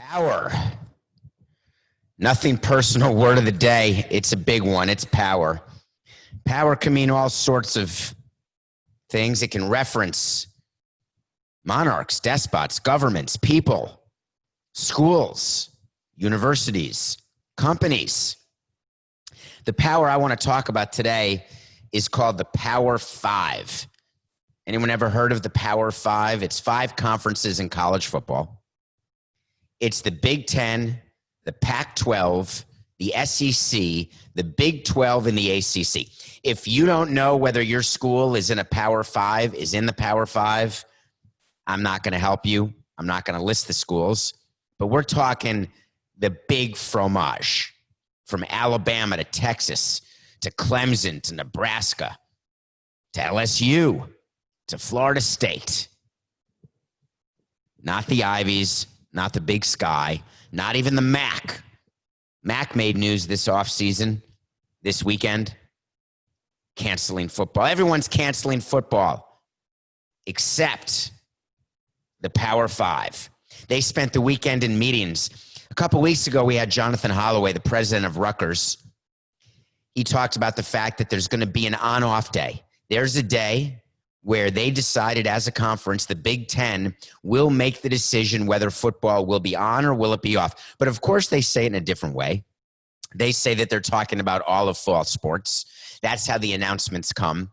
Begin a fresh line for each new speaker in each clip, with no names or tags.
Power. Nothing personal word of the day. It's a big one. It's power. Power can mean all sorts of things. It can reference monarchs, despots, governments, people, schools, universities, companies. The power I want to talk about today is called the Power Five. Anyone ever heard of the Power Five? It's 5 conferences in college football. It's the Big Ten, the Pac-12, the SEC, the Big 12, and the ACC. If you don't know whether your school is in a Power Five, is in the Power Five, I'm not going to help you. I'm not going to list the schools. But we're talking the big fromage, from Alabama to Texas to Clemson to Nebraska to LSU to Florida State. Not the Ivies, not the Big Sky, not even the MAC. MAC made news this offseason, this weekend, canceling football. Everyone's canceling football except the Power Five. They spent the weekend in meetings. A couple weeks ago, we had Jonathan Holloway, the president of Rutgers. He talked about the fact that there's going to be an on-off day. There's a day where they decided as a conference, the Big Ten will make the decision whether football will be on or will it be off. But of course, they say it in a different way. They say that they're talking about all of fall sports. That's how the announcements come.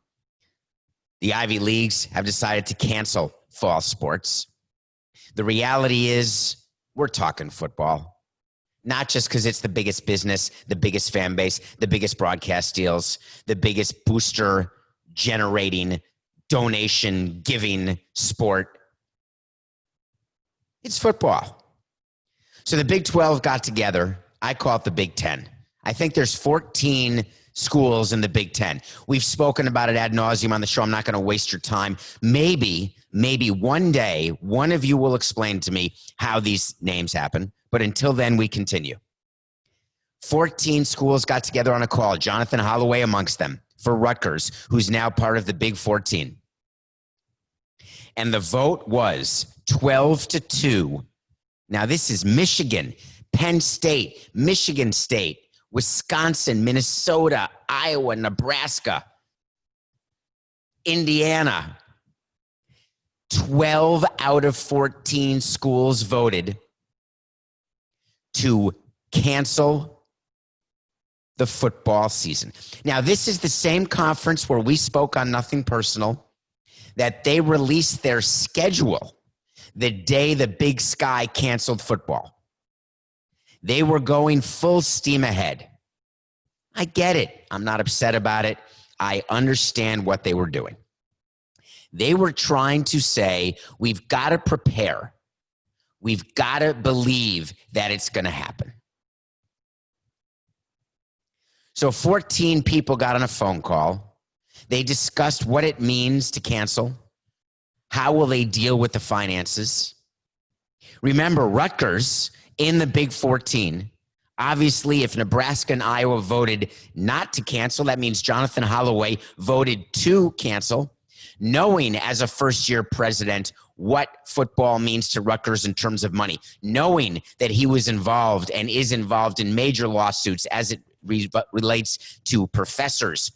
The Ivy Leagues have decided to cancel fall sports. The reality is we're talking football, not just because it's the biggest business, the biggest fan base, the biggest broadcast deals, the biggest booster generating donation giving sport. It's football. So the Big 12 got together. I call it the Big 10. I think there's 14 schools in the Big 10. We've spoken about it ad nauseum on the show. I'm not going to waste your time. Maybe one day, one of you will explain to me how these names happen. But until then, we continue. 14 schools got together on a call, Jonathan Holloway amongst them, for Rutgers, who's now part of the Big 14. And the vote was 12-2. Now, this is Michigan, Penn State, Michigan State, Wisconsin, Minnesota, Iowa, Nebraska, Indiana. 12 out of 14 schools voted to cancel the football season. Now, this is the same conference where we spoke on Nothing Personal, that they released their schedule the day the Big Sky canceled football. They were going full steam ahead. I get it. I'm not upset about it. I understand what they were doing. They were trying to say, we've got to prepare. We've got to believe that it's going to happen. So 14 people got on a phone call. They discussed what it means to cancel. How will they deal with the finances? Remember, Rutgers in the Big 14, obviously, if Nebraska and Iowa voted not to cancel, that means Jonathan Holloway voted to cancel, knowing as a first-year president what football means to Rutgers in terms of money, knowing that he was involved and is involved in major lawsuits as it relates to professors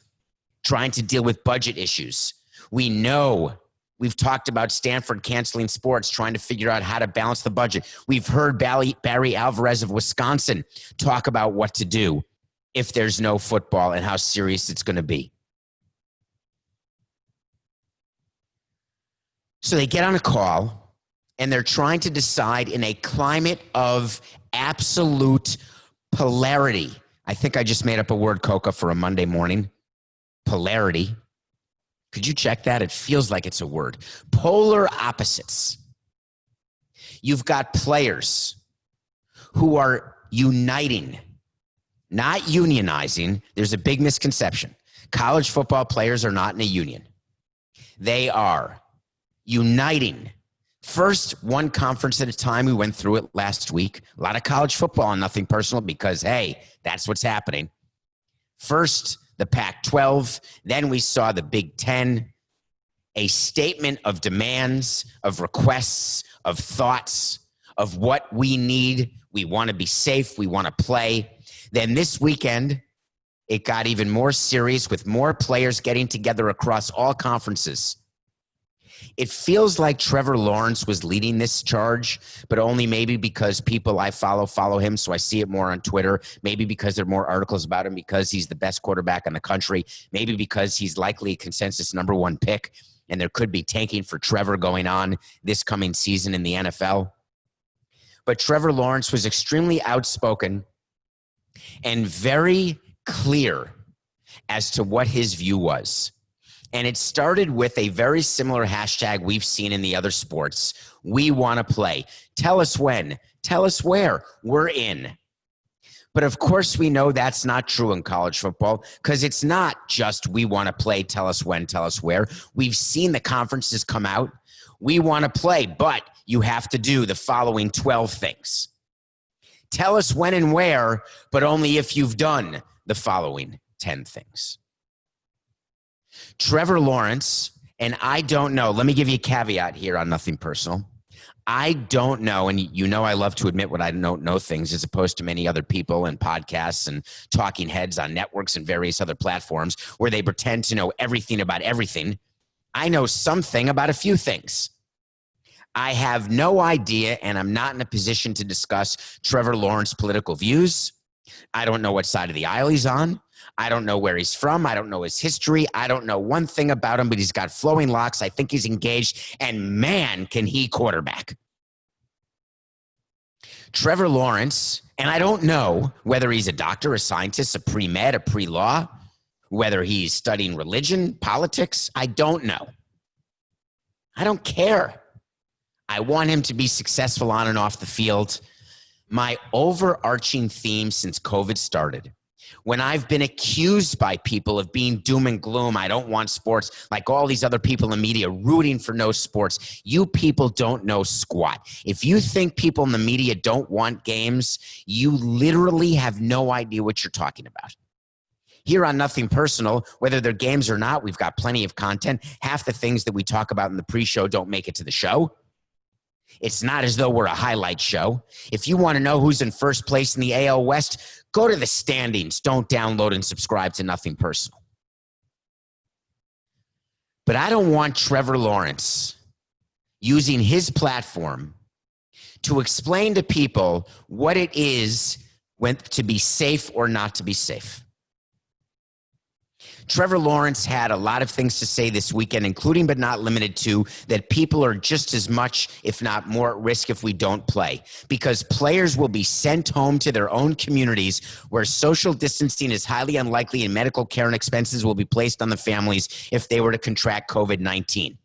trying to deal with budget issues. We know we've talked about Stanford canceling sports, trying to figure out how to balance the budget. We've heard Barry Alvarez of Wisconsin talk about what to do if there's no football and how serious it's going to be. So they get on a call and they're trying to decide in a climate of absolute polarity. I think I just made up a word, Coca, for a Monday morning. Polarity. Could you check that? It feels like it's a word. Polar opposites. You've got players who are uniting, not unionizing. There's a big misconception. College football players are not in a union. They are uniting. First, one conference at a time. We went through it last week. A lot of college football and Nothing Personal because, hey, that's what's happening. First, the Pac-12. Then we saw the Big Ten. A statement of demands, of requests, of thoughts, of what we need. We want to be safe. We want to play. Then this weekend, it got even more serious with more players getting together across all conferences. It feels like Trevor Lawrence was leading this charge, but only maybe because people I follow him, so I see it more on Twitter. Maybe because there are more articles about him because he's the best quarterback in the country. Maybe because he's likely a consensus #1 pick, and there could be tanking for Trevor going on this coming season in the NFL. But Trevor Lawrence was extremely outspoken and very clear as to what his view was. And it started with a very similar hashtag we've seen in the other sports. We want to play. Tell us when. Tell us where. We're in. But of course, we know that's not true in college football because it's not just we want to play, tell us when, tell us where. We've seen the conferences come out. We want to play, but you have to do the following 12 things. Tell us when and where, but only if you've done the following 10 things. Trevor Lawrence, and I don't know, let me give you a caveat here on Nothing Personal. I don't know, and you know I love to admit when I don't know things as opposed to many other people and podcasts and talking heads on networks and various other platforms where they pretend to know everything about everything. I know something about a few things. I have no idea, and I'm not in a position to discuss Trevor Lawrence's political views. I don't know what side of the aisle he's on. I don't know where he's from. I don't know his history. I don't know one thing about him, but he's got flowing locks. I think he's engaged, and man, can he quarterback. Trevor Lawrence, and I don't know whether he's a doctor, a scientist, a pre-med, a pre-law, whether he's studying religion, politics. I don't know. I don't care. I want him to be successful on and off the field. My overarching theme since COVID started, when I've been accused by people of being doom and gloom, I don't want sports, like all these other people in media rooting for no sports. You people don't know squat. If you think people in the media don't want games, you literally have no idea what you're talking about. Here on Nothing Personal, whether they're games or not, we've got plenty of content. Half the things that we talk about in the pre-show don't make it to the show. It's not as though we're a highlight show. If you want to know who's in first place in the AL West, go to the standings. Don't download and subscribe to Nothing Personal. But I don't want Trevor Lawrence using his platform to explain to people what it is when to be safe or not to be safe. Trevor Lawrence had a lot of things to say this weekend, including but not limited to that people are just as much, if not more, at risk if we don't play, because players will be sent home to their own communities where social distancing is highly unlikely and medical care and expenses will be placed on the families if they were to contract COVID-19.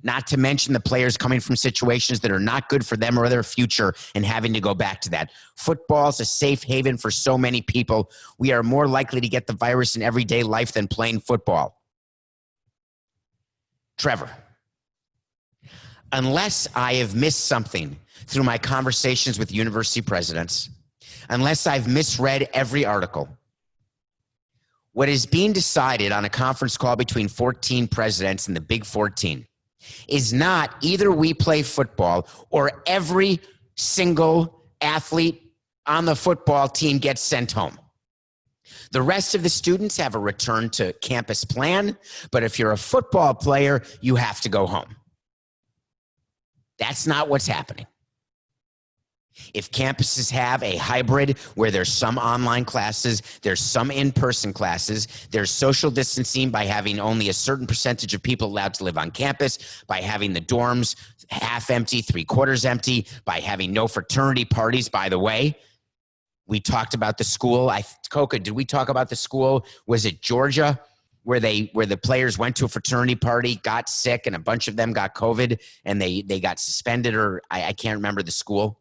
Not to mention the players coming from situations that are not good for them or their future and having to go back to that. Football's a safe haven for so many people. We are more likely to get the virus in everyday life than playing football. Trevor, unless I have missed something through my conversations with university presidents, unless I've misread every article, what is being decided on a conference call between 14 presidents in the Big 14 is not either we play football or every single athlete on the football team gets sent home. The rest of the students have a return to campus plan, but if you're a football player, you have to go home. That's not what's happening. If campuses have a hybrid where there's some online classes, there's some in-person classes, there's social distancing by having only a certain percentage of people allowed to live on campus, by having the dorms half empty, 3/4 empty, by having no fraternity parties. By the way, we talked about the school. Coca, did we talk about the school? Was it Georgia where the players went to a fraternity party, got sick, and a bunch of them got COVID and they got suspended, or I can't remember the school.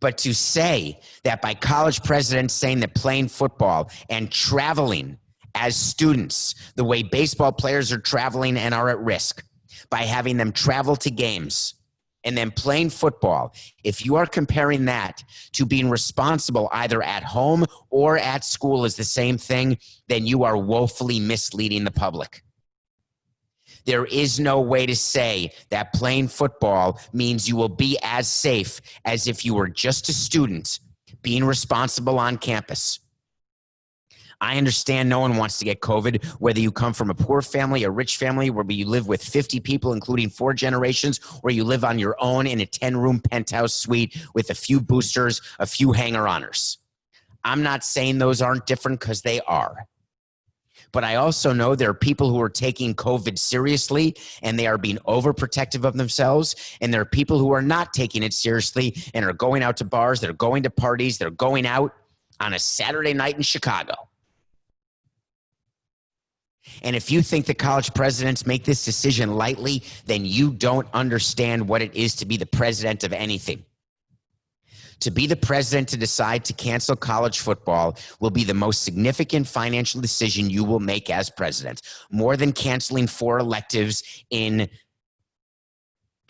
But to say that by college presidents saying that playing football and traveling as students, the way baseball players are traveling and are at risk, by having them travel to games and then playing football, if you are comparing that to being responsible either at home or at school is the same thing, then you are woefully misleading the public. There is no way to say that playing football means you will be as safe as if you were just a student being responsible on campus. I understand no one wants to get COVID, whether you come from a poor family, a rich family, where you live with 50 people, including 4 generations, or you live on your own in a 10-room penthouse suite with a few boosters, a few hanger-oners. I'm not saying those aren't different, because they are. But I also know there are people who are taking COVID seriously and they are being overprotective of themselves. And there are people who are not taking it seriously and are going out to bars, they're going to parties, they're going out on a Saturday night in Chicago. And if you think the college presidents make this decision lightly, then you don't understand what it is to be the president of anything. To be the president to decide to cancel college football will be the most significant financial decision you will make as president, more than canceling 4 electives in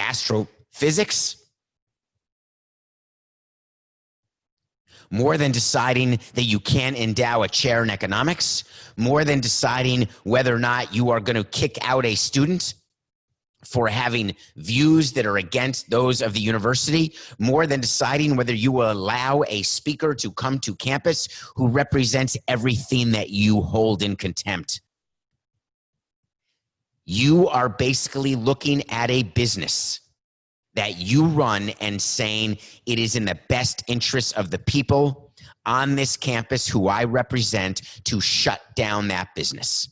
astrophysics, more than deciding that you can't endow a chair in economics, more than deciding whether or not you are going to kick out a student for having views that are against those of the university, more than deciding whether you will allow a speaker to come to campus who represents everything that you hold in contempt. You are basically looking at a business that you run and saying it is in the best interest of the people on this campus who I represent to shut down that business.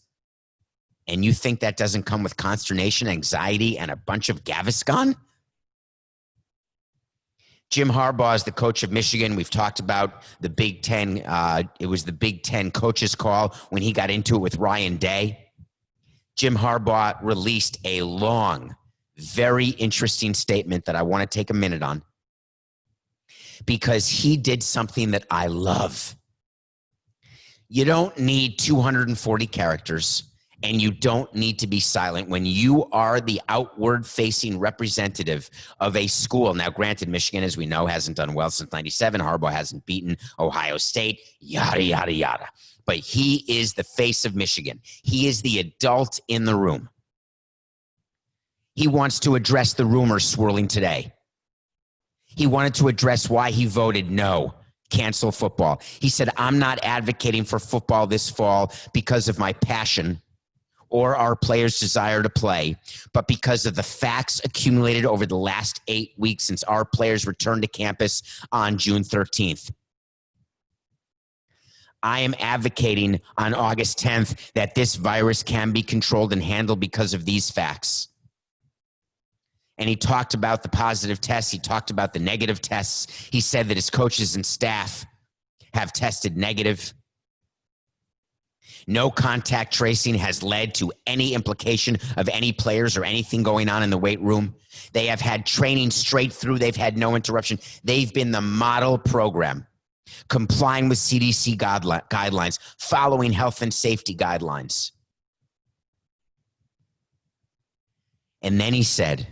And you think that doesn't come with consternation, anxiety, and a bunch of Gaviscon? Jim Harbaugh is the coach of Michigan. We've talked about the Big Ten. It was the Big Ten coaches call when he got into it with Ryan Day. Jim Harbaugh released a long, very interesting statement that I want to take a minute on, because he did something that I love. You don't need 240 characters, and you don't need to be silent when you are the outward-facing representative of a school. Now, granted, Michigan, as we know, hasn't done well since '97. Harbaugh hasn't beaten Ohio State, yada, yada, yada. But he is the face of Michigan. He is the adult in the room. He wants to address the rumors swirling today. He wanted to address why he voted no, cancel football. He said, I'm not advocating for football this fall because of my passion or our players' desire to play, but because of the facts accumulated over the last 8 weeks since our players returned to campus on June 13th. I am advocating on August 10th that this virus can be controlled and handled because of these facts. And he talked about the positive tests. He talked about the negative tests. He said that his coaches and staff have tested negative. No contact tracing has led to any implication of any players or anything going on in the weight room. They have had training straight through. They've had no interruption. They've been the model program, complying with CDC guidelines, following health and safety guidelines. And then he said,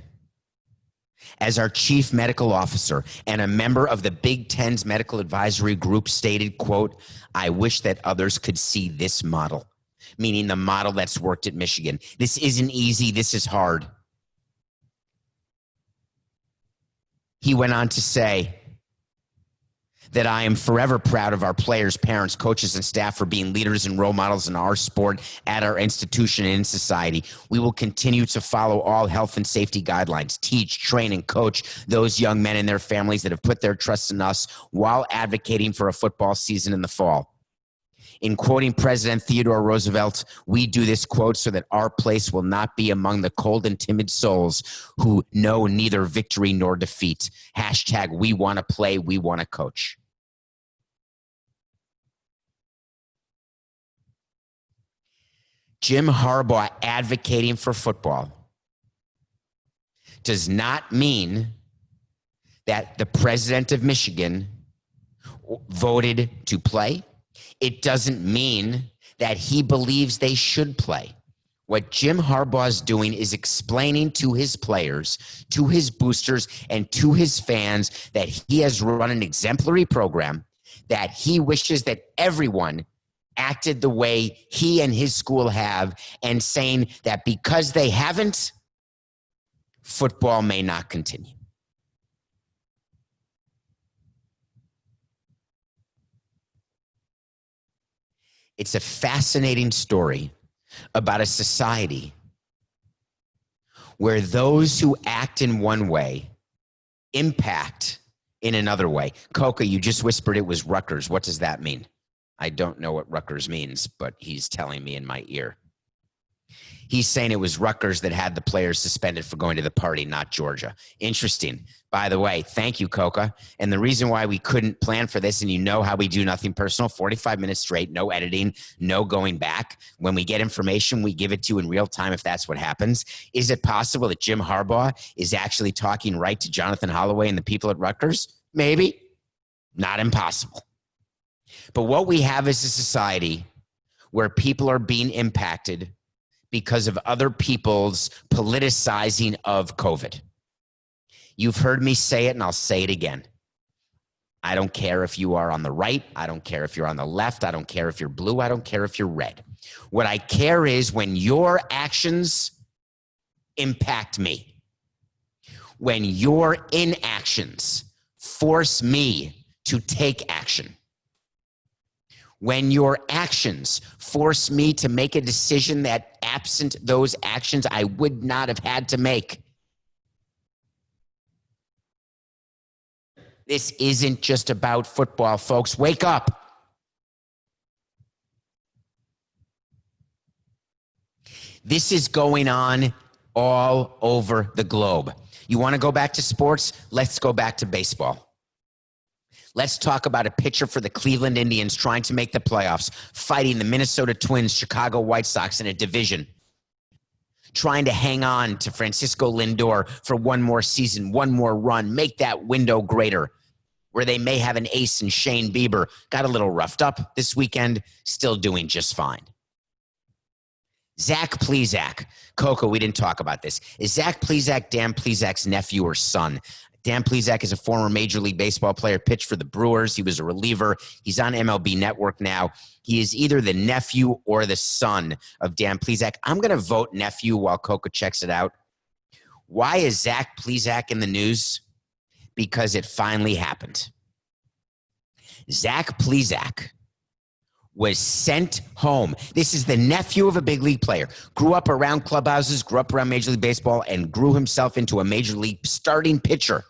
as our chief medical officer and a member of the Big Ten's medical advisory group stated, quote, I wish that others could see this model, meaning the model that's worked at Michigan. This isn't easy. This is hard. He went on to say that I am forever proud of our players, parents, coaches, and staff for being leaders and role models in our sport, at our institution, and in society. We will continue to follow all health and safety guidelines, teach, train, and coach those young men and their families that have put their trust in us while advocating for a football season in the fall. In quoting President Theodore Roosevelt, we do this quote so that our place will not be among the cold and timid souls who know neither victory nor defeat. Hashtag we want to play, we want to coach. Jim Harbaugh advocating for football does not mean that the president of Michigan voted to play. It doesn't mean that he believes they should play. What Jim Harbaugh is doing is explaining to his players, to his boosters, and to his fans that he has run an exemplary program, that he wishes that everyone acted the way he and his school have and saying that because they haven't, football may not continue. It's a fascinating story about a society where those who act in one way impact in another way. Coca, you just whispered it was Rutgers. What does that mean? I don't know what Rutgers means, but he's telling me in my ear. He's saying it was Rutgers that had the players suspended for going to the party, not Georgia. Interesting. By the way, thank you, Coca. And the reason why we couldn't plan for this, and you know how we do nothing personal, 45 minutes straight, no editing, no going back. When we get information, we give it to you in real time if that's what happens. Is it possible that Jim Harbaugh is actually talking right to Jonathan Holloway and the people at Rutgers? Maybe. Not impossible. But what we have is a society where people are being impacted because of other people's politicizing of COVID. You've heard me say it, and I'll say it again. I don't care if you are on the right. I don't care if you're on the left. I don't care if you're blue. I don't care if you're red. What I care is when your actions impact me. When your inactions force me to take action. When your actions force me to make a decision that absent those actions, I would not have had to make. This isn't just about football, folks. Wake up. This is going on all over the globe. You want to go back to sports? Let's go back to baseball. Let's talk about a pitcher for the Cleveland Indians trying to make the playoffs, fighting the Minnesota Twins, Chicago White Sox in a division, trying to hang on to Francisco Lindor for one more season, one more run, make that window greater, where they may have an ace in Shane Bieber. Got a little roughed up this weekend, still doing just fine. Zach Plesac. Coco, we didn't talk about this. Is Zach Plesac Dan Plesac's nephew or son? Dan Plesac is a former Major League Baseball player, pitched for the Brewers. He was a reliever. He's on MLB Network now. He is either the nephew or the son of Dan Plesac. I'm going to vote nephew while Coco checks it out. Why is Zach Plesac in the news? Because it finally happened. Zach Plesac was sent home. This is the nephew of a big league player. Grew up around clubhouses, grew up around Major League Baseball, and grew himself into a Major League starting pitcher.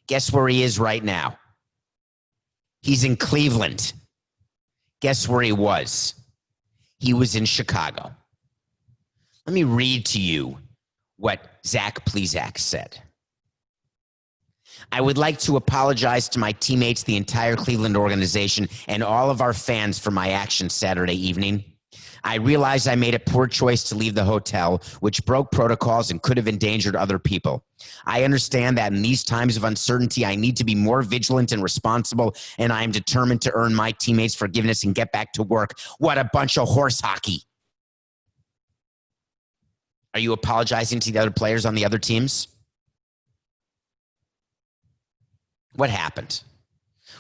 Guess where he is right now? He's in Cleveland. Guess where he was? He was in Chicago. Let me read to you what Zach Plesac said. I would like to apologize to my teammates, the entire Cleveland organization, and all of our fans for my actions Saturday evening. I realize I made a poor choice to leave the hotel, which broke protocols and could have endangered other people. I understand that in these times of uncertainty, I need to be more vigilant and responsible, and I am determined to earn my teammates' forgiveness and get back to work. What a bunch of horse hockey. Are you apologizing to the other players on the other teams? What happened?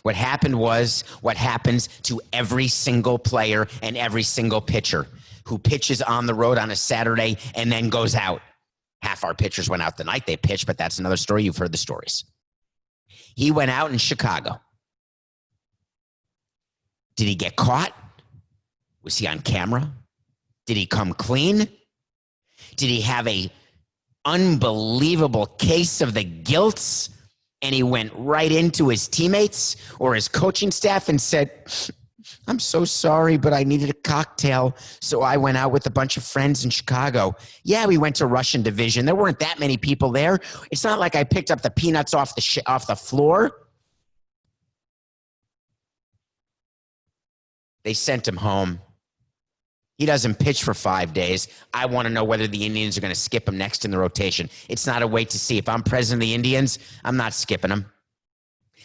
What happened was what happens to every single player and every single pitcher who pitches on the road on a Saturday and then goes out. Half our pitchers went out the night they pitched, but that's another story. You've heard the stories. He went out in Chicago. Did he get caught? Was he on camera? Did he come clean? Did he have a unbelievable case of the guilt? And he went right into his teammates or his coaching staff and said, I'm so sorry, but I needed a cocktail, so I went out with a bunch of friends in Chicago. Yeah, we went to Russian Division. There weren't that many people there. It's not like I picked up the peanuts off the floor. They sent him home. He doesn't pitch for 5 days. I want to know whether the Indians are going to skip him next in the rotation. It's not a wait to see. If I'm president of the Indians, I'm not skipping him.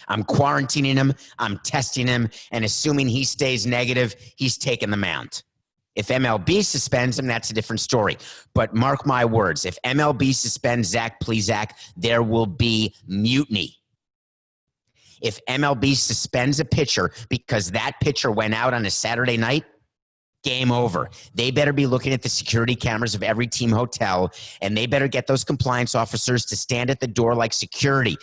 I'm quarantining him. I'm testing him. And assuming he stays negative, he's taking the mound. If MLB suspends him, that's a different story. But mark my words, if MLB suspends Zach Plesac, there will be mutiny. If MLB suspends a pitcher because that pitcher went out on a Saturday night, game over. They better be looking at the security cameras of every team hotel, and they better get those compliance officers to stand at the door like security.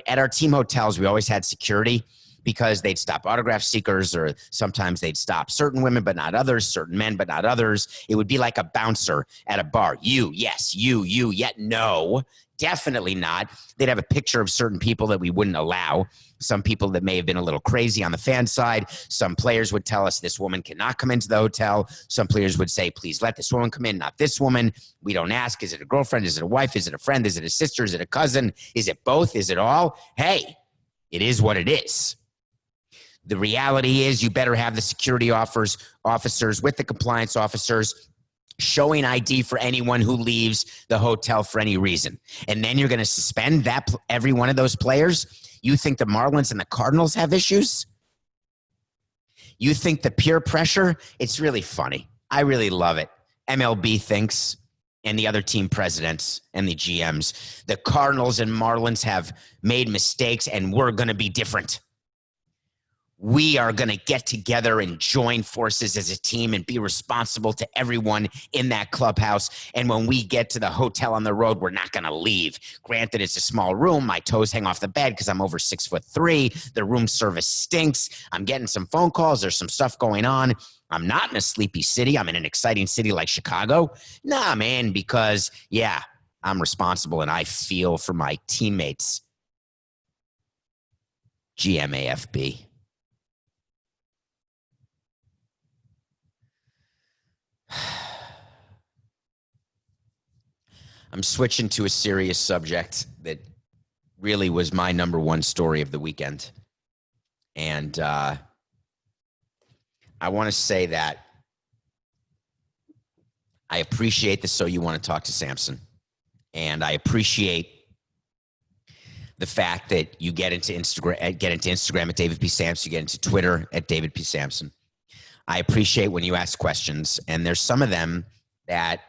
At our team hotels, we always had security because they'd stop autograph seekers, or sometimes they'd stop certain women but not others, certain men but not others. It would be like a bouncer at a bar. You, yes, you, yet no. Definitely not. They'd have a picture of certain people that we wouldn't allow. Some people that may have been a little crazy on the fan side. Some players would tell us this woman cannot come into the hotel. Some players would say, please let this woman come in, not this woman. We don't ask. Is it a girlfriend? Is it a wife? Is it a friend? Is it a sister? Is it a cousin? Is it both? Is it all? Hey, it is what it is. The reality is you better have the security officers with the compliance officers showing ID for anyone who leaves the hotel for any reason. And then you're going to suspend every one of those players? You think the Marlins and the Cardinals have issues? You think the peer pressure? It's really funny. I really love it. MLB thinks, and the other team presidents and the GMs, the Cardinals and Marlins have made mistakes and we're going to be different. We are going to get together and join forces as a team and be responsible to everyone in that clubhouse. And when we get to the hotel on the road, we're not going to leave. Granted, it's a small room. My toes hang off the bed because I'm over 6'3". The room service stinks. I'm getting some phone calls. There's some stuff going on. I'm not in a sleepy city. I'm in an exciting city like Chicago. Nah, man, because, yeah, I'm responsible and I feel for my teammates. GMAFB. I'm switching to a serious subject that really was my number one story of the weekend. And I want to say that I appreciate the So You Want to Talk to Samson. And I appreciate the fact that you get into Instagram at David P. Samson, you get into Twitter at David P. Samson. I appreciate when you ask questions, and there's some of them that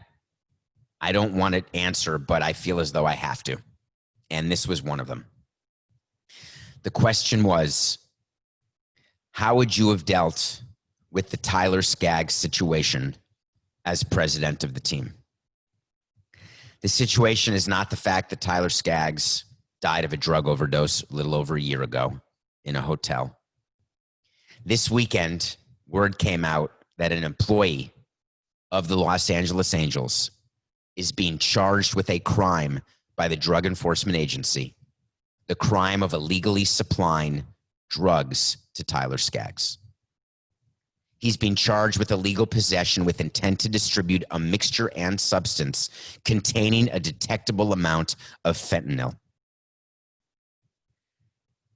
I don't want to answer, but I feel as though I have to. And this was one of them. The question was, how would you have dealt with the Tyler Skaggs situation as president of the team? The situation is not the fact that Tyler Skaggs died of a drug overdose a little over a year ago in a hotel. This weekend, word came out that an employee of the Los Angeles Angels is being charged with a crime by the Drug Enforcement Agency, the crime of illegally supplying drugs to Tyler Skaggs. He's being charged with illegal possession with intent to distribute a mixture and substance containing a detectable amount of fentanyl.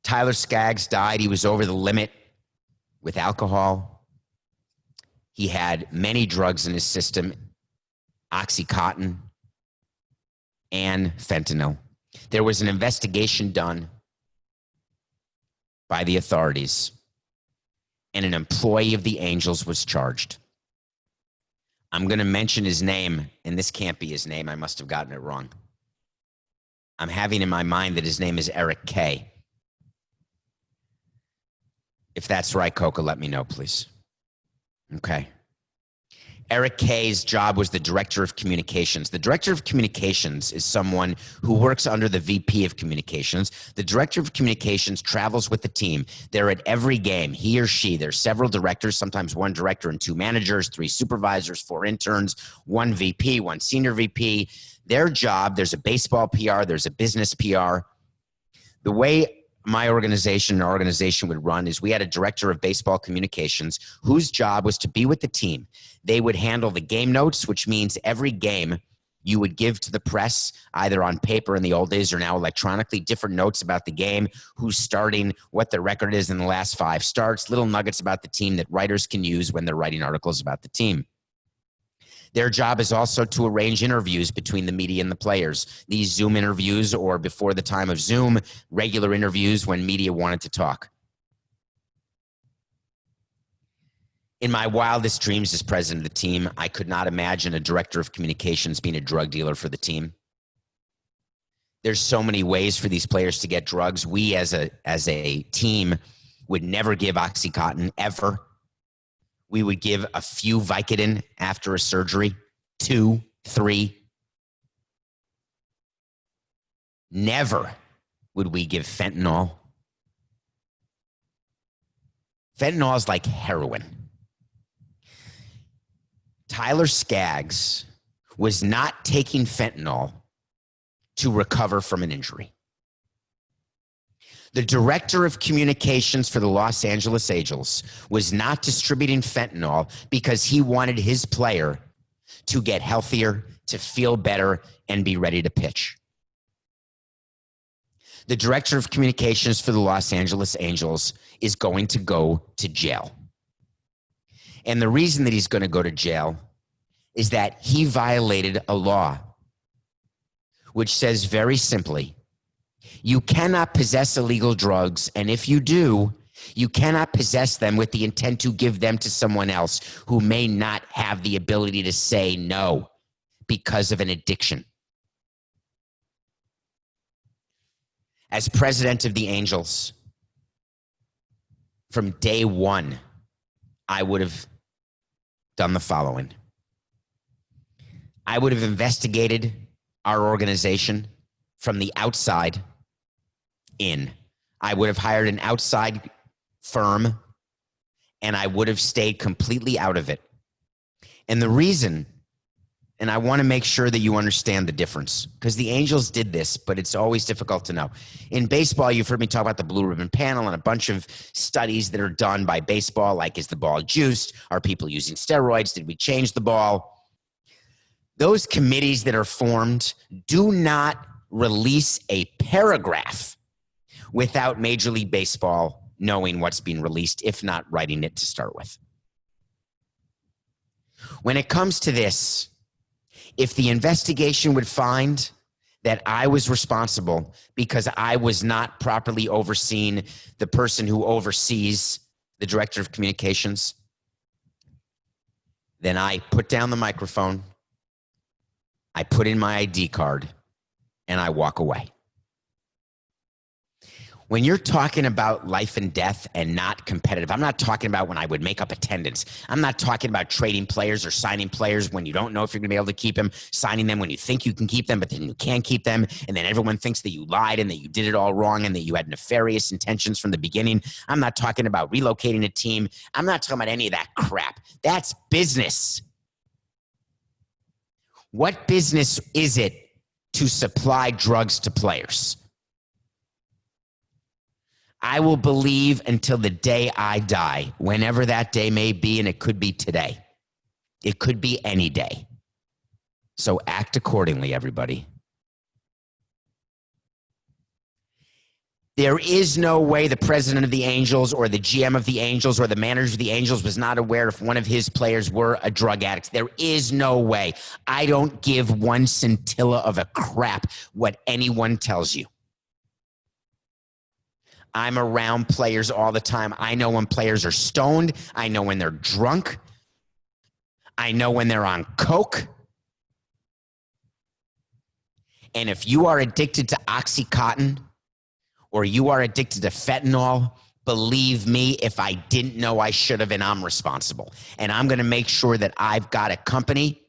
Tyler Skaggs died. He was over the limit with alcohol. He had many drugs in his system, Oxycontin and fentanyl. There was an investigation done by the authorities, and an employee of the Angels was charged. I'm going to mention his name, and this can't be his name. I must have gotten it wrong. I'm having in my mind that his name is Eric K. If that's right, Coca, let me know, please. Okay. Eric K's job was the director of communications. The director of communications is someone who works under the VP of communications. The director of communications travels with the team. They're at every game, he or she. There's several directors, sometimes one director and two managers, three supervisors, four interns, one VP, one senior VP. Their job, there's a baseball PR, there's a business PR. The way my organization would run is we had a director of baseball communications whose job was to be with the team. They would handle the game notes, which means every game you would give to the press, either on paper in the old days or now electronically, different notes about the game, who's starting, what the record is in the last 5 starts, little nuggets about the team that writers can use when they're writing articles about the team. Their job is also to arrange interviews between the media and the players. These Zoom interviews, or before the time of Zoom, regular interviews when media wanted to talk. In my wildest dreams as president of the team, I could not imagine a director of communications being a drug dealer for the team. There's so many ways for these players to get drugs. We as a team would never give Oxycontin ever. We would give a few Vicodin after a surgery, 2, 3. Never would we give fentanyl. Fentanyl is like heroin. Tyler Skaggs was not taking fentanyl to recover from an injury. The director of communications for the Los Angeles Angels was not distributing fentanyl because he wanted his player to get healthier, to feel better, and be ready to pitch. The director of communications for the Los Angeles Angels is going to go to jail. And the reason that he's going to go to jail is that he violated a law which says very simply, you cannot possess illegal drugs, and if you do, you cannot possess them with the intent to give them to someone else who may not have the ability to say no because of an addiction. As president of the Angels, from day one, I would have done the following. I would have investigated our organization from the outside in. I would have hired an outside firm, and I would have stayed completely out of it. And the reason, and I want to make sure that you understand the difference, because the Angels did this, but it's always difficult to know. In baseball, you've heard me talk about the Blue Ribbon Panel and a bunch of studies that are done by baseball, like is the ball juiced? Are people using steroids? Did we change the ball? Those committees that are formed do not release a paragraph without Major League Baseball knowing what's being released, if not writing it to start with. When it comes to this, if the investigation would find that I was responsible because I was not properly overseeing the person who oversees the director of communications, then I put down the microphone, I put in my ID card, and I walk away. When you're talking about life and death and not competitive, I'm not talking about when I would make up attendance. I'm not talking about trading players or signing players when you don't know if you're going to be able to keep them, signing them when you think you can keep them, but then you can't keep them, and then everyone thinks that you lied and that you did it all wrong and that you had nefarious intentions from the beginning. I'm not talking about relocating a team. I'm not talking about any of that crap. That's business. What business is it to supply drugs to players? I will believe until the day I die, whenever that day may be, and it could be today. It could be any day. So act accordingly, everybody. There is no way the president of the Angels or the GM of the Angels or the manager of the Angels was not aware if one of his players were a drug addict. There is no way. I don't give one scintilla of a crap what anyone tells you. I'm around players all the time. I know when players are stoned. I know when they're drunk. I know when they're on coke. And if you are addicted to Oxycontin or you are addicted to fentanyl, believe me, if I didn't know, I should have, and I'm responsible. And I'm going to make sure that I've got a company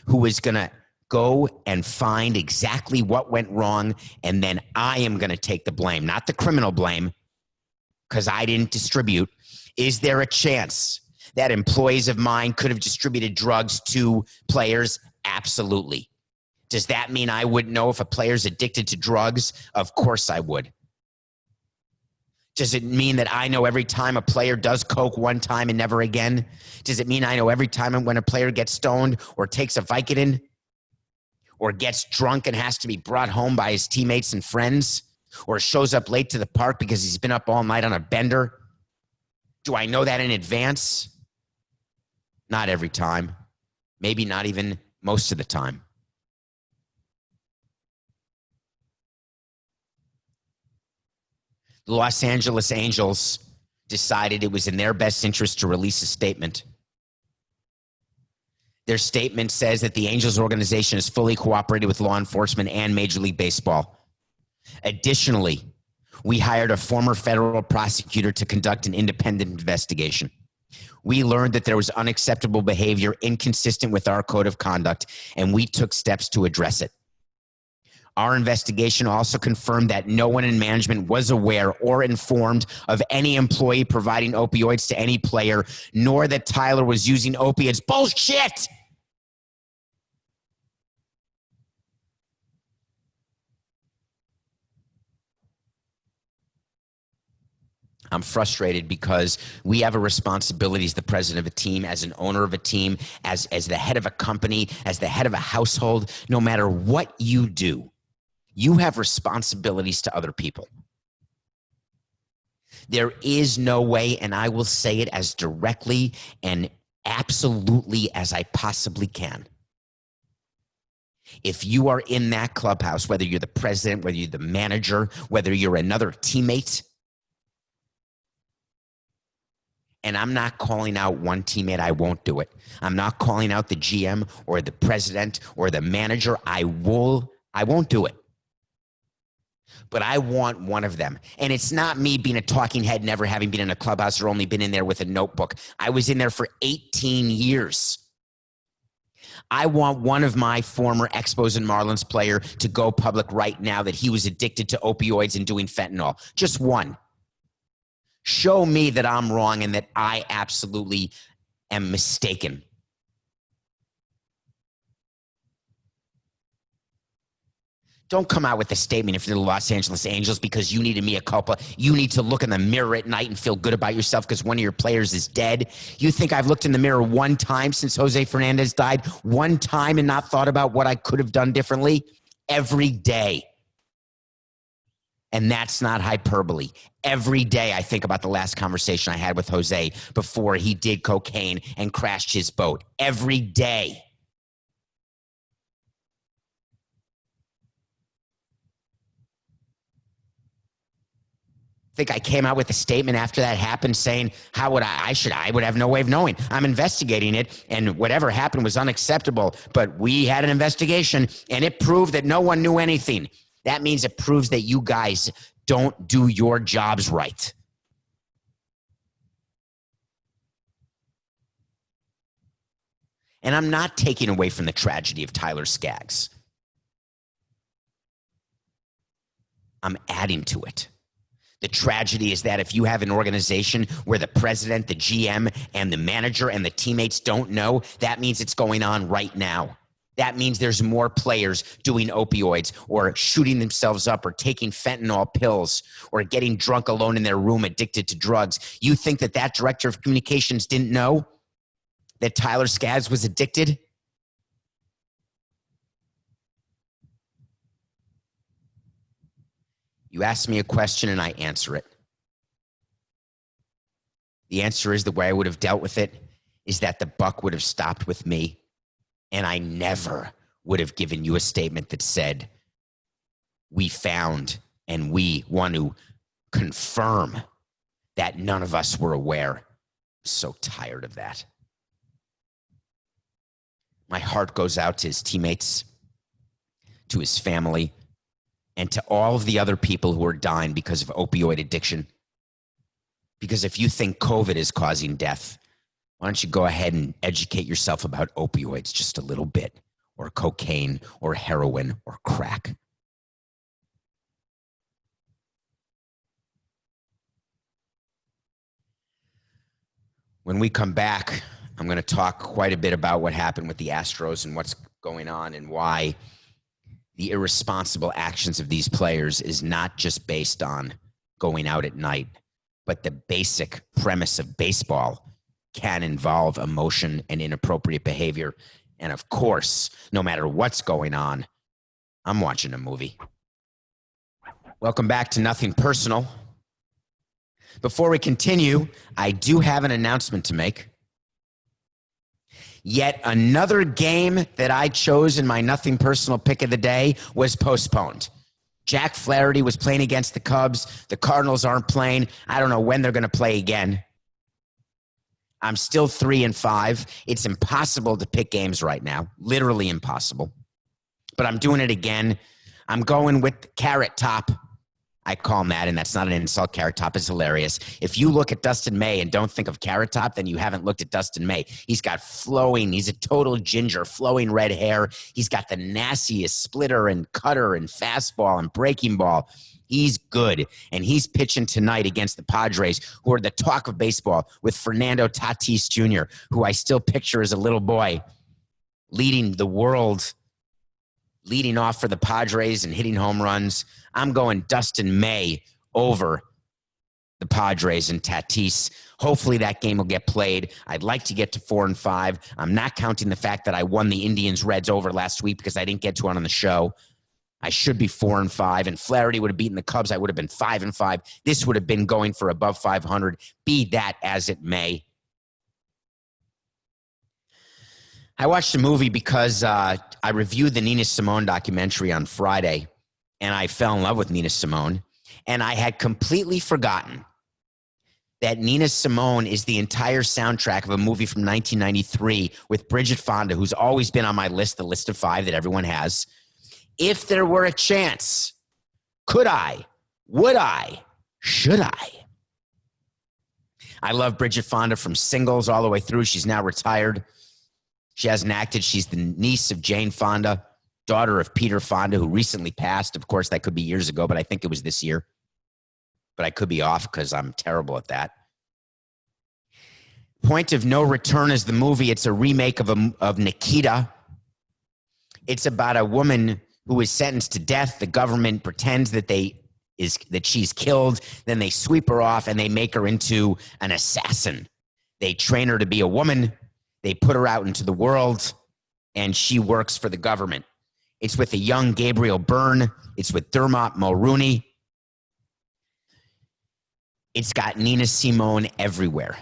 who is going to go and find exactly what went wrong, and then I am going to take the blame, not the criminal blame, because I didn't distribute. Is there a chance that employees of mine could have distributed drugs to players? Absolutely. Does that mean I wouldn't know if a player's addicted to drugs? Of course I would. Does it mean that I know every time a player does coke one time and never again? Does it mean I know every time when a player gets stoned or takes a Vicodin or gets drunk and has to be brought home by his teammates and friends, or shows up late to the park because he's been up all night on a bender? Do I know that in advance? Not every time. Maybe not even most of the time. The Los Angeles Angels decided it was in their best interest to release a statement Their statement says that the Angels organization has fully cooperated with law enforcement and Major League Baseball. Additionally, we hired a former federal prosecutor to conduct an independent investigation. We learned that there was unacceptable behavior inconsistent with our code of conduct, and we took steps to address it. Our investigation also confirmed that no one in management was aware or informed of any employee providing opioids to any player, nor that Tyler was using opiates. Bullshit! I'm frustrated because we have a responsibility as the president of a team, as an owner of a team, as the head of a company, as the head of a household. No matter what you do, you have responsibilities to other people. There is no way, and I will say it as directly and absolutely as I possibly can. If you are in that clubhouse, whether you're the president, whether you're the manager, whether you're another teammate, and I'm not calling out one teammate, I won't do it. I'm not calling out the GM or the president or the manager. I won't do it. But I want one of them. And it's not me being a talking head, never having been in a clubhouse or only been in there with a notebook. I was in there for 18 years. I want one of my former Expos and Marlins player to go public right now that he was addicted to opioids and doing fentanyl. Just one. Show me that I'm wrong and that I absolutely am mistaken. Don't come out with a statement if you're the Los Angeles Angels because you need a mea culpa. You need to look in the mirror at night and feel good about yourself because one of your players is dead. You think I've looked in the mirror one time since Jose Fernandez died? One time and not thought about what I could have done differently? Every day. And that's not hyperbole. Every day I think about the last conversation I had with Jose before he did cocaine and crashed his boat. Every day. Think I came out with a statement after that happened saying, how would I would have no way of knowing. I'm investigating it, and whatever happened was unacceptable. But we had an investigation, and it proved that no one knew anything. That means it proves that you guys don't do your jobs right. And I'm not taking away from the tragedy of Tyler Skaggs. I'm adding to it. The tragedy is that if you have an organization where the president, the GM, and the manager and the teammates don't know, that means it's going on right now. That means there's more players doing opioids or shooting themselves up or taking fentanyl pills or getting drunk alone in their room addicted to drugs. You think that that director of communications didn't know that Tyler Skaggs was addicted? You ask me a question and I answer it. The answer is the way I would have dealt with it is that the buck would have stopped with me. And I never would have given you a statement that said, we found and we want to confirm that none of us were aware. I'm so tired of that. My heart goes out to his teammates, to his family, and to all of the other people who are dying because of opioid addiction. Because if you think COVID is causing death, why don't you go ahead and educate yourself about opioids just a little bit, or cocaine, or heroin, or crack. When we come back, I'm going to talk quite a bit about what happened with the Astros and what's going on and why the irresponsible actions of these players is not just based on going out at night, but the basic premise of baseball can involve emotion and inappropriate behavior. And of course, no matter what's going on, I'm watching a movie. Welcome back to Nothing Personal. Before we continue, I do have an announcement to make. Yet another game that I chose in my Nothing Personal pick of the day was postponed. Jack Flaherty was playing against the Cubs. The Cardinals aren't playing. I don't know when they're going to play again. I'm still 3-5. It's impossible to pick games right now. Literally impossible. But I'm doing it again. I'm going with Carrot Top. I call him that, and that's not an insult. Carrot Top is hilarious. If you look at Dustin May and don't think of Carrot Top, then you haven't looked at Dustin May. He's got he's a total ginger, flowing red hair. He's got the nastiest splitter and cutter and fastball and breaking ball. He's good, and he's pitching tonight against the Padres, who are the talk of baseball, with Fernando Tatis Jr., who I still picture as a little boy leading the world, leading off for the Padres and hitting home runs. I'm going Dustin May over the Padres and Tatis. Hopefully that game will get played. I'd like to get to 4-5. I'm not counting the fact that I won the Indians-Reds over last week because I didn't get to it on the show. I should be 4-5, and Flaherty would have beaten the Cubs. I would have been 5-5. This would have been going for above 500. Be that as it may. I watched a movie because I reviewed the Nina Simone documentary on Friday, and I fell in love with Nina Simone. And I had completely forgotten that Nina Simone is the entire soundtrack of a movie from 1993 with Bridget Fonda, who's always been on my list, the list of 5 that everyone has. If there were a chance, could I, would I, should I? I love Bridget Fonda from Singles all the way through. She's now retired. She hasn't acted. She's the niece of Jane Fonda, daughter of Peter Fonda, who recently passed. Of course, that could be years ago, but I think it was this year. But I could be off because I'm terrible at that. Point of No Return is the movie. It's a remake of Nikita. It's about a woman who is sentenced to death. The government pretends that she's killed. Then they sweep her off and they make her into an assassin. They train her to be a woman. They put her out into the world, and she works for the government. It's with a young Gabriel Byrne. It's with Dermot Mulroney. It's got Nina Simone everywhere.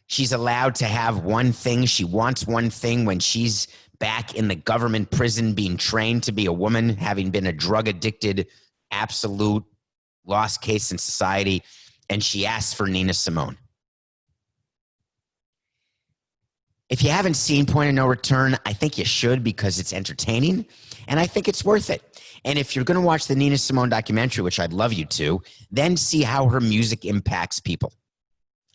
She's allowed to have one thing. She wants one thing when she's back in the government prison being trained to be a woman, having been a drug-addicted, absolute lost case in society, and she asks for Nina Simone. If you haven't seen Point of No Return, I think you should because it's entertaining, and I think it's worth it. And if you're going to watch the Nina Simone documentary, which I'd love you to, then see how her music impacts people.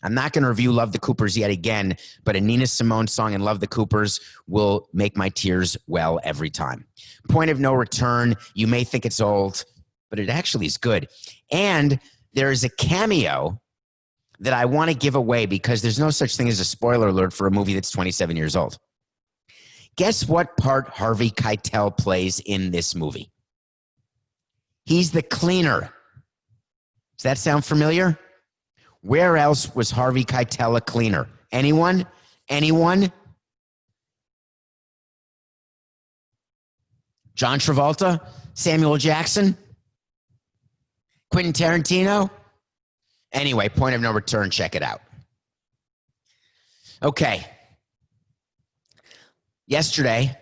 I'm not going to review Love the Coopers yet again, but a Nina Simone song in Love the Coopers will make my tears well every time. Point of No Return, you may think it's old, but it actually is good. And there is a cameo that I want to give away because there's no such thing as a spoiler alert for a movie that's 27 years old. Guess what part Harvey Keitel plays in this movie? He's the cleaner. Does that sound familiar? Where else was Harvey Keitel a cleaner? Anyone? Anyone? John Travolta? Samuel Jackson? Quentin Tarantino? Anyway, Point of No Return, check it out. Okay. Yesterday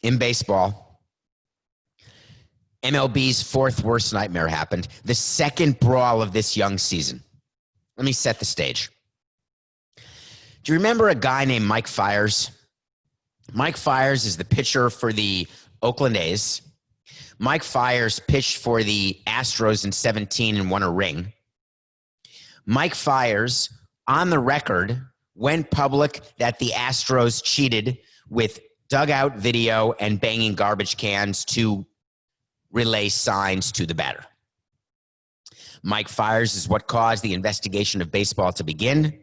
in baseball, MLB's 4th worst nightmare happened. The second brawl of this young season. Let me set the stage. Do you remember a guy named Mike Fiers? Mike Fiers is the pitcher for the Oakland A's. Mike Fiers pitched for the Astros in 2017 and won a ring. Mike Fiers, on the record, went public that the Astros cheated with dugout video and banging garbage cans to relay signs to the batter. Mike Fiers is what caused the investigation of baseball to begin.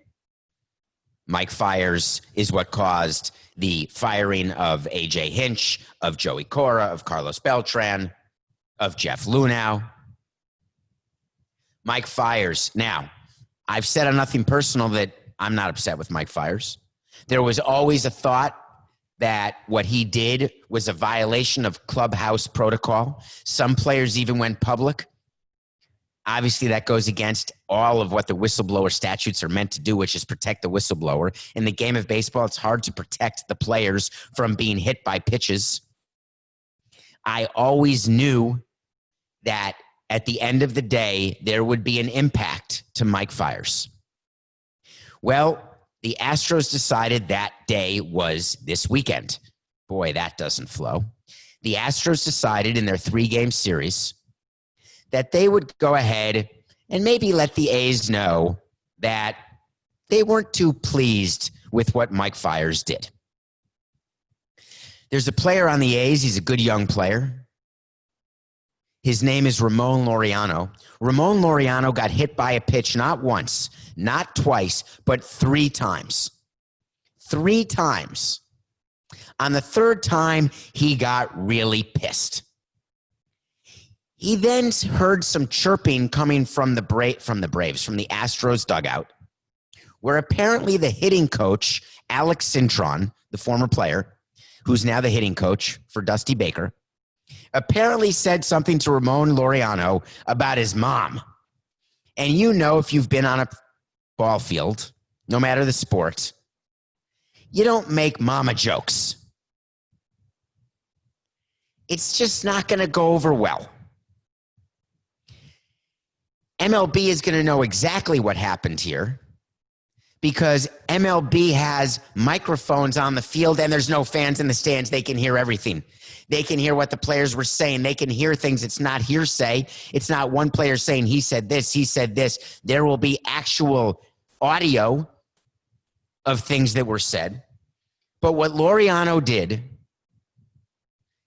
Mike Fiers is what caused the firing of A.J. Hinch, of Joey Cora, of Carlos Beltran, of Jeff Luhnow. Mike Fiers. Now, I've said on Nothing Personal that I'm not upset with Mike Fiers. There was always a thought that what he did was a violation of clubhouse protocol. Some players even went public. Obviously, that goes against all of what the whistleblower statutes are meant to do, which is protect the whistleblower. In the game of baseball, it's hard to protect the players from being hit by pitches. I always knew that at the end of the day, there would be an impact to Mike Fiers. Well, The Astros decided that day was this weekend. Boy, that doesn't flow. The Astros decided in their 3-game series that they would go ahead and maybe let the A's know that they weren't too pleased with what Mike Fiers did. There's a player on the A's. He's a good young player. His name is Ramon Laureano. Ramon Laureano got hit by a pitch not once, not twice, but 3 times. 3 times. On the 3rd time, he got really pissed. He then heard some chirping coming from the Braves, from the Astros dugout, where apparently the hitting coach, Alex Cintron, the former player, who's now the hitting coach for Dusty Baker, apparently said something to Ramon Laureano about his mom. And you know, if you've been on a ball field, no matter the sport, you don't make mama jokes. It's just not going to go over well. MLB is going to know exactly what happened here because MLB has microphones on the field and there's no fans in the stands. They can hear everything. They can hear what the players were saying. They can hear things. It's not hearsay. It's not one player saying he said this, he said this. There will be actual audio of things that were said. But what Laureano did,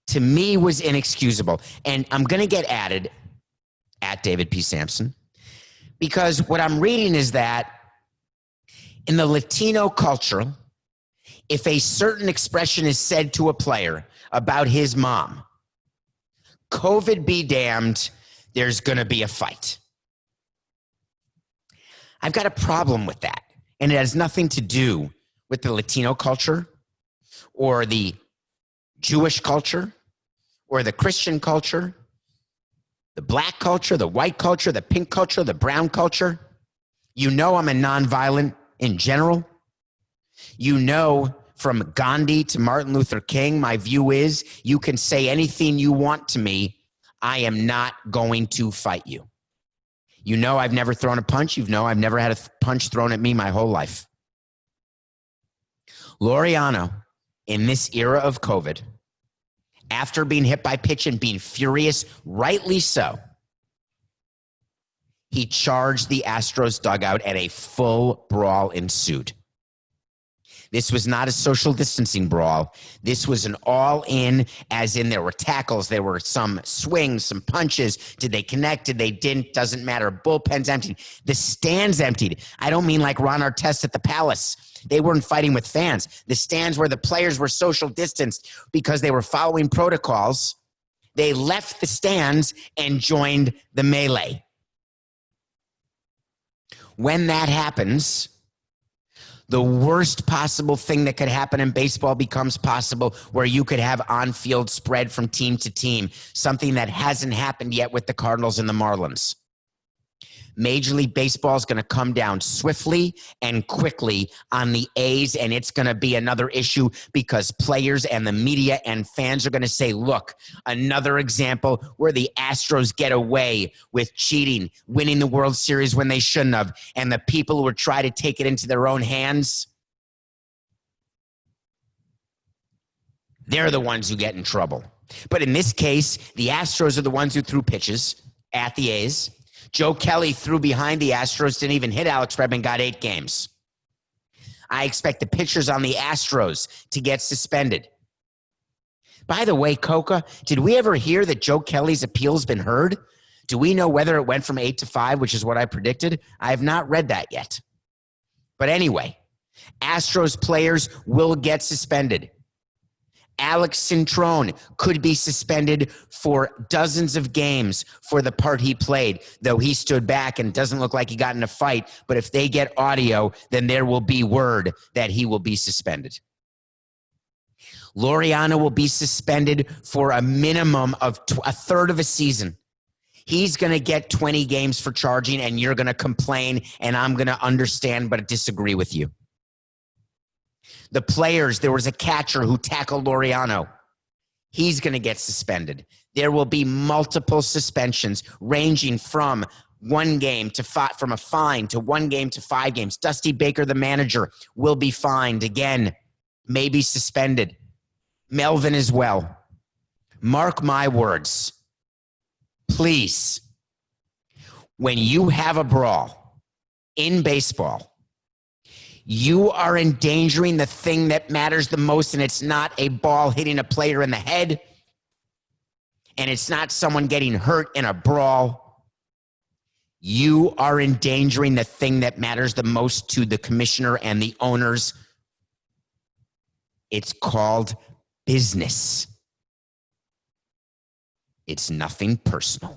to me, was inexcusable. And I'm going to get added at David P. Samson because what I'm reading is that in the Latino culture, if a certain expression is said to a player about his mom, COVID be damned, there's going to be a fight. I've got a problem with that. And it has nothing to do with the Latino culture or the Jewish culture or the Christian culture, the black culture, the white culture, the pink culture, the brown culture. You know I'm a nonviolent in general. You know from Gandhi to Martin Luther King, my view is you can say anything you want to me. I am not going to fight you. You know I've never thrown a punch. You know I've never had a punch thrown at me my whole life. Laureano, in this era of COVID, after being hit by pitch and being furious, rightly so, he charged the Astros dugout and a full brawl ensued. This was not a social distancing brawl. This was an all-in, as in there were tackles, there were some swings, some punches. Did they connect? Did they didn't? Doesn't matter. Bullpens emptied. The stands emptied. I don't mean like Ron Artest at the Palace. They weren't fighting with fans. The stands where the players were social distanced because they were following protocols. They left the stands and joined the melee. When that happens, the worst possible thing that could happen in baseball becomes possible, where you could have on-field spread from team to team, something that hasn't happened yet with the Cardinals and the Marlins. Major League Baseball is going to come down swiftly and quickly on the A's, and it's going to be another issue because players and the media and fans are going to say, look, another example where the Astros get away with cheating, winning the World Series when they shouldn't have, and the people who would try to take it into their own hands, they're the ones who get in trouble. But in this case, the Astros are the ones who threw pitches at the A's. Joe Kelly threw behind the Astros, didn't even hit Alex Redmond, got 8 games. I expect the pitchers on the Astros to get suspended. By the way, Coca, did we ever hear that Joe Kelly's appeal's been heard? Do we know whether it went from 8 to 5, which is what I predicted? I have not read that yet. But anyway, Astros players will get suspended. Alex Cintron could be suspended for dozens of games for the part he played, though he stood back and doesn't look like he got in a fight. But if they get audio, then there will be word that he will be suspended. Laureano will be suspended for a minimum of a third of a season. He's going to get 20 games for charging, and you're going to complain, and I'm going to understand but disagree with you. The players, there was a catcher who tackled Laureano. He's going to get suspended. There will be multiple suspensions ranging from 1 game to from a fine to 1 game to 5 games. Dusty Baker, the manager, will be fined again, maybe suspended. Melvin as well. Mark my words. Please, when you have a brawl in baseball, you are endangering the thing that matters the most, and it's not a ball hitting a player in the head, and it's not someone getting hurt in a brawl. You are endangering the thing that matters the most to the commissioner and the owners. It's called business. It's nothing personal.